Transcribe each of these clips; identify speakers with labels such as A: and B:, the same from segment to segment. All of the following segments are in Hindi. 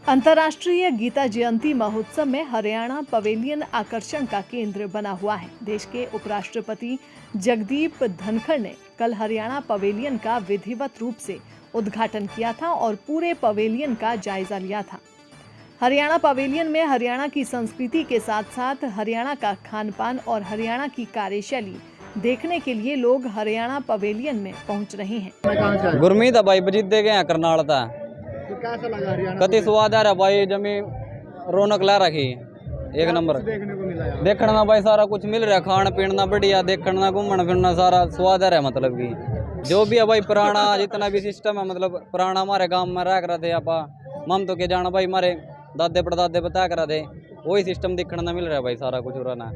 A: अंतर्राष्ट्रीय गीता जयंती महोत्सव में हरियाणा पवेलियन आकर्षण का केंद्र बना हुआ है। देश के उपराष्ट्रपति जगदीप धनखड़ ने कल हरियाणा पवेलियन का विधिवत रूप से उद्घाटन किया था और पूरे पवेलियन का जायजा लिया था। हरियाणा पवेलियन में हरियाणा की संस्कृति के साथ साथ हरियाणा का खान पान और हरियाणा की कार्यशैली देखने के लिए लोग हरियाणा पवेलियन में पहुंच रहे हैं।
B: गुरमीत भाई बजीत दे गए करनाल था।
C: तो कैसा लगा हरियाणा?
B: कति स्वाद आ रहा भाई, जमी रौनक ला रखी एक नंबर।
C: देखने को मिला यार?
B: देखना भाई सारा कुछ मिल रहा, खान पीना बढ़िया, देखना घूमना फिरना सारा स्वाद आ रहा है। मतलब कि जो भी है भाई पुराना जितना भी सिस्टम है, मतलब पुराना हमारे गांव में रह कर थे आप मम तो के जाना भाई, हमारे दादे परदादे बता कर थे, वही सिस्टम देखने मिल रहा है भाई, सारा कुछ पुराना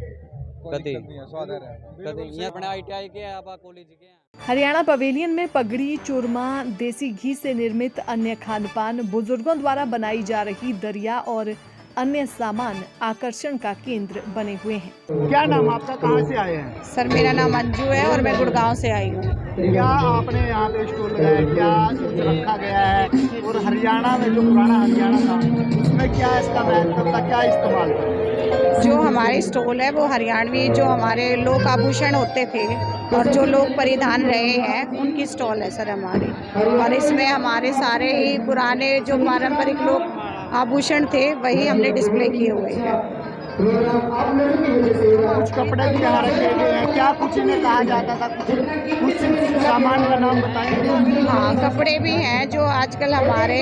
B: कति अपने ITI के आप कॉलेज के।
A: हरियाणा पवेलियन में पगड़ी, चूरमा, देसी घी से निर्मित अन्य खानपान, बुजुर्गों द्वारा बनाई जा रही दरिया और अन्य सामान आकर्षण का केंद्र बने हुए हैं।
C: क्या नाम आपका, कहाँ से आए हैं?
D: सर मेरा नाम अंजू है और मैं गुड़गांव से आई हूँ।
C: क्या आपने यहाँ पे स्टॉल लगाया, क्या कुछ रखा गया है? और हरियाणा में जो पुराना हरियाणा था उसमें क्या इसका महत्व था, क्या इस्तेमाल था?
D: जो हमारी स्टॉल है वो हरियाणवी जो हमारे लोक आभूषण होते थे और जो लोग परिधान रहे हैं उनकी स्टॉल है सर हमारी। और इसमें हमारे सारे ही पुराने जो पारंपरिक लोक आभूषण थे वही हमने डिस्प्ले किए हुए हैं।
C: कुछ कपड़े भी यहाँ रखे गए हैं, क्या कुछ इन्हें कहा जाता था? कुछ सामान का नाम बताएंगे?
D: हाँ, कपड़े भी हैं जो आजकल हमारे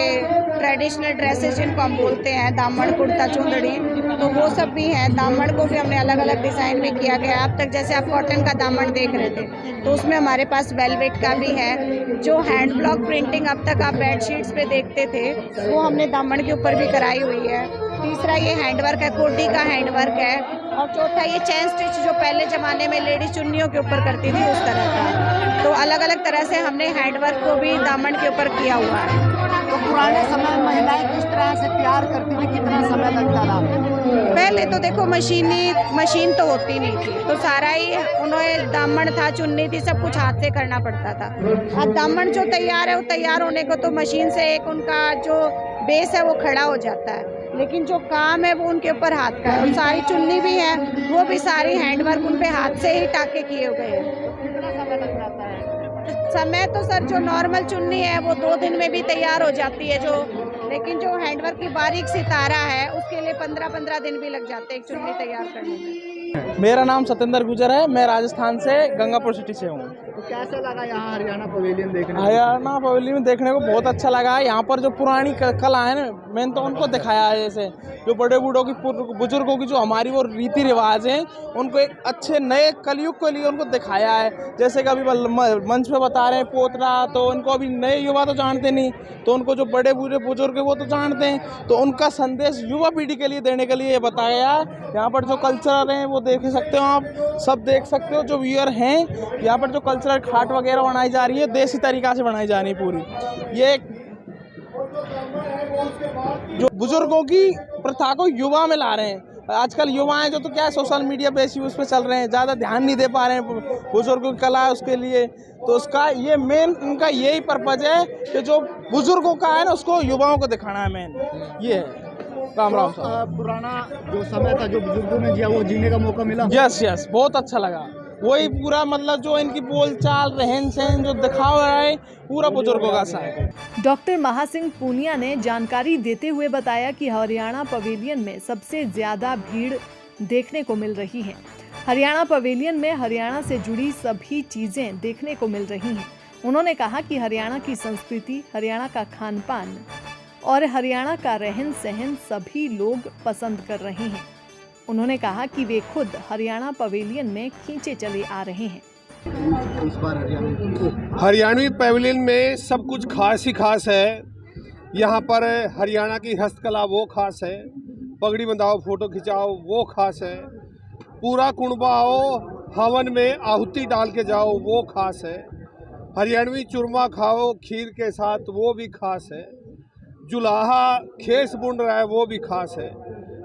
D: ट्रेडिशनल ड्रेसेस जिनको हम बोलते हैं, दामन, कुर्ता, चुंदड़ी, तो वो सब भी हैं। दामन को भी हमने अलग अलग डिज़ाइन में किया गया। अब तक जैसे आप कॉटन का दामन देख रहे थे तो उसमें हमारे पास वेलवेट का भी है। जो हैंड ब्लॉक प्रिंटिंग अब तक आप बेडशीट्स पे देखते थे वो हमने दामन के ऊपर भी कराई हुई है। तीसरा ये हैंडवर्क है, कोटी का हैंडवर्क है। और चौथा ये चैन स्टिच जो पहले ज़माने में लेडीज चुन्नियों के ऊपर करती थी उस तरह का। तो अलग अलग तरह से हमने हैंडवर्क को भी दामन के ऊपर किया हुआ है।
C: तो पुराने समय में महिलाएं किस तरह से तैयार करती थी, कितना समय लगता था?
D: पहले तो देखो मशीन तो होती नहीं थी, तो सारा ही उन्हें दामन था, चुन्नी थी, सब कुछ हाथ से करना पड़ता था। अब दामन जो तैयार है वो तैयार होने को तो मशीन से एक उनका जो बेस है वो खड़ा हो जाता है, लेकिन जो काम है वो उनके ऊपर हाथ का है। और सारी चुन्नी भी है वो भी सारी हैंडवर्क उन पे हाथ से ही टाके किए हुए हैं।
C: कितना समय लग जाता है?
D: समय तो सर जो नॉर्मल चुन्नी है वो 2 दिन में भी तैयार हो जाती है, लेकिन जो हैंडवर्क की बारीक सितारा है उसके लिए 15-15 दिन भी लग जाते हैं एक चुन्नी तैयार करने में।
E: मेरा नाम सतेंद्र गुजर है, मैं राजस्थान से गंगापुर सिटी से हूँ।
C: तो कैसा लगा यहाँ हरियाणा पवेलियन देखने को?
E: हरियाणा पवेलियन देखने को बहुत अच्छा लगा है। यहाँ पर जो पुरानी कला है ना, मैंने तो उनको दिखाया है। जैसे जो बड़े बूढ़ों की, बुजुर्गों की जो हमारी वो रीति रिवाज हैं उनको एक अच्छे नए कलयुग के लिए उनको दिखाया है। जैसे कि अभी मंच पे बता रहे हैं पोतरा, तो उनको अभी नए युवा तो जानते नहीं, तो उनको जो बड़े बूढ़े बुजुर्ग वो तो जानते हैं, तो उनका संदेश युवा पीढ़ी के लिए देने के लिए ये बताया है। यहाँ पर जो कल्चर हैं वो देख सकते हो, आप सब देख सकते हो। जो व्यूअर हैं यहाँ पर जो कल्चरल खाट वगैरह बनाई जा रही है, देसी तरीका से बनाई जा रही है पूरी। ये जो बुजुर्गों की प्रथा को युवा में ला रहे हैं। आजकल युवाएं जो तो क्या है, सोशल मीडिया पे यूज पे चल रहे हैं, ज़्यादा ध्यान नहीं दे पा रहे हैं बुजुर्गों की कला है उसके लिए। तो उसका ये मेन उनका यही पर्पज है कि जो बुजुर्गों का है ना उसको युवाओं को दिखाना है, मेन ये है। राम राम साहब।
C: पुराना जो समय था जो बुजुर्गों ने जिया वो जीने का मौका मिला?
E: यस, बहुत अच्छा लगा। वही पूरा मतलब जो इनकी बोलचाल, रहन सहन जो दिखावा है पूरा बुजुर्गों का सा है।
A: डॉक्टर महासिंह पूनिया ने जानकारी देते हुए बताया कि हरियाणा पवेलियन में सबसे ज्यादा भीड़ देखने को मिल रही है। हरियाणा पवेलियन में हरियाणा से जुड़ी सभी चीजें देखने को मिल रही हैं। उन्होंने कहा कि हरियाणा की संस्कृति, हरियाणा का खान पान और हरियाणा का रहन सहन सभी लोग पसंद कर रहे हैं। उन्होंने कहा कि वे खुद हरियाणा पवेलियन में खींचे चले आ रहे हैं।
C: इस बार
F: हरियाणवी पवेलियन में सब कुछ खास ही खास है। यहाँ पर हरियाणा की हस्तकला वो खास है, पगड़ी बंधाओ, फोटो खिंचाओ वो खास है, पूरा कुणबा आओ, हवन में आहुति डाल के जाओ वो खास है, हरियाणवी चूरमा खाओ खीर के साथ वो भी खास है, जुलाहा खेस बुन रहा है वो भी खास है,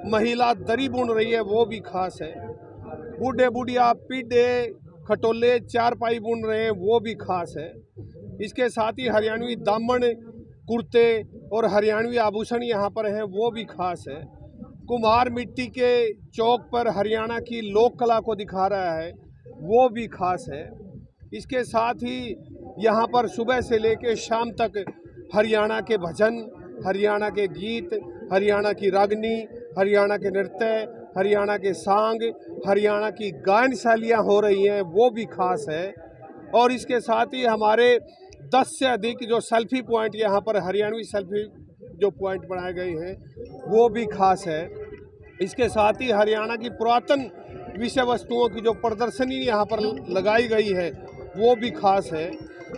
F: महिला दरी बुन रही है वो भी खास है, बूढ़े बूढ़िया पीढ़े खटोले चारपाई बुन रहे हैं वो भी खास है। इसके साथ ही हरियाणवी दामन, कुर्ते और हरियाणवी आभूषण यहाँ पर हैं, वो भी खास है। कुम्हार मिट्टी के चौक पर हरियाणा की लोक कला को दिखा रहा है, वो भी खास है। इसके साथ ही यहाँ पर सुबह से लेकर शाम तक हरियाणा के भजन, हरियाणा के गीत, हरियाणा की रागनी, हरियाणा के नृत्य, हरियाणा के सांग, हरियाणा की गायन शैलियाँ हो रही हैं, वो भी खास है। और इसके साथ ही हमारे 10 से अधिक जो सेल्फी पॉइंट यहाँ पर हरियाणवी सेल्फी जो पॉइंट बनाए गए हैं, वो भी खास है। इसके साथ ही हरियाणा की पुरातन विषय वस्तुओं की जो प्रदर्शनी यहाँ पर लगाई गई है, वो भी खास है।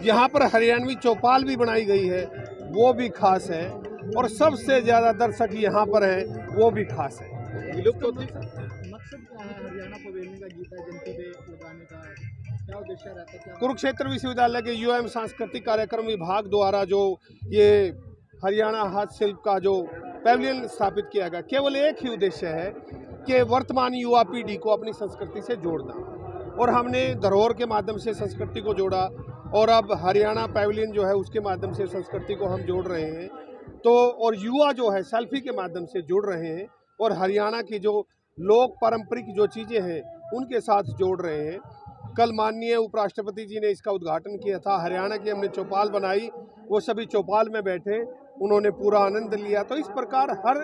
F: यहाँ पर हरियाणवी चौपाल भी बनाई गई है, वो भी खास है। और सबसे ज़्यादा दर्शक यहाँ पर हैं, वो भी खास है।
C: मकसद क्या है हरियाणा पवेलियन का गीता जयंती पे लगाने का, क्या उद्देश्य रहता है? क्या
F: कुरुक्षेत्र विश्वविद्यालय के युवा एवं सांस्कृतिक कार्यक्रम विभाग द्वारा जो ये हरियाणा हस्तशिल्प का जो पैविलियन स्थापित किया गया, केवल एक ही उद्देश्य है कि वर्तमान युवा पीढ़ी को अपनी संस्कृति से जोड़ना। और हमने धरोहर के माध्यम से संस्कृति को जोड़ा, और अब हरियाणा पैविलियन जो है उसके माध्यम से संस्कृति को हम जोड़ रहे हैं। तो और युवा जो है सेल्फी के माध्यम से जुड़ रहे हैं, और हरियाणा की जो लोक पारंपरिक जो चीज़ें हैं उनके साथ जोड़ रहे हैं। कल माननीय उपराष्ट्रपति जी ने इसका उद्घाटन किया था। हरियाणा की हमने चौपाल बनाई, वो सभी चौपाल में बैठे, उन्होंने पूरा आनंद लिया। तो इस प्रकार हर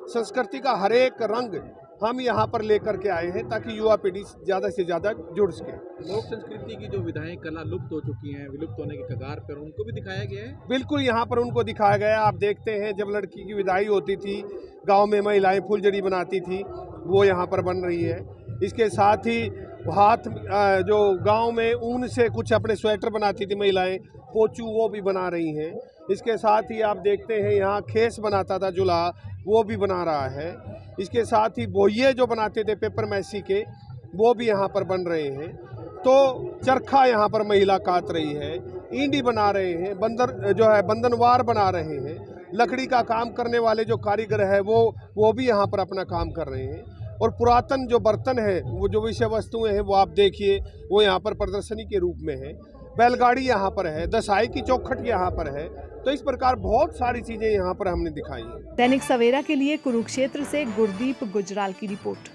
F: संस्कृति का हर एक रंग हम यहाँ पर लेकर के आए हैं, ताकि युवा पीढ़ी ज़्यादा से ज़्यादा जुड़ सके।
G: लोक संस्कृति की जो विधाएं कला लुप्त हो चुकी हैं, विलुप्त होने के कगार पर, उनको भी दिखाया गया है।
F: बिल्कुल, यहाँ पर उनको दिखाया गया। आप देखते हैं जब लड़की की विदाई होती थी, गांव में महिलाएं फुलझड़ी बनाती थी, वो यहाँ पर बन रही है। इसके साथ ही हाथ जो गांव में ऊन से कुछ अपने स्वेटर बनाती थी महिलाएं, पोचू, वो भी बना रही हैं। इसके साथ ही आप देखते हैं यहाँ खेस बनाता था जुला, वो भी बना रहा है। इसके साथ ही बोइये जो बनाते थे पेपर मैसी के, वो भी यहाँ पर बन रहे हैं। तो चरखा यहाँ पर महिला काट रही है, ईंडी बना रहे हैं, बंदर जो है बंधनवार बना रहे हैं। लकड़ी का काम करने वाले जो कारीगर है वो भी यहाँ पर अपना काम कर रहे हैं। और पुरातन जो बर्तन है, वो जो विषय वस्तुएं हैं, वो आप देखिए, वो यहाँ पर प्रदर्शनी के रूप में है। बैलगाड़ी यहाँ पर है, दसाई की चौखट यहाँ पर है। तो इस प्रकार बहुत सारी चीज़ें यहाँ पर हमने दिखाई हैं।
A: दैनिक सवेरा के लिए कुरुक्षेत्र से गुरदीप गुजराल की रिपोर्ट।